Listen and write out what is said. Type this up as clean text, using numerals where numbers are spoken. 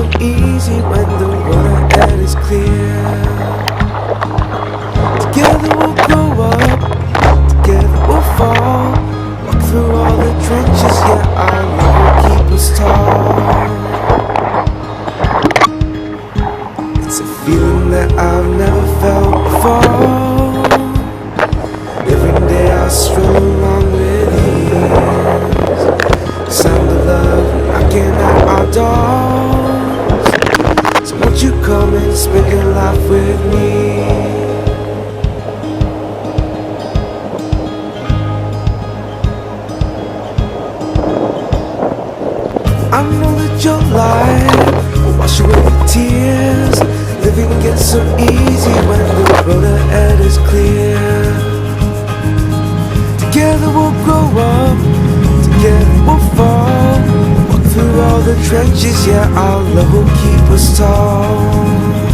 so easy when the water is clear. Together we'll grow up, together we'll fall. Walk through all the trenches, yeah, our love will keep us tall. It's a feeling that I've never felt before. Every day I stroll along with ease. The sound of love knocking at our doors. So won't you come and spend your life with me? I know that your life will wash away the tears. Living gets so easy when the road ahead is clear. Together we'll grow up, together we'll fall. Walk through all the trenches, yeah, our love will keep us tall.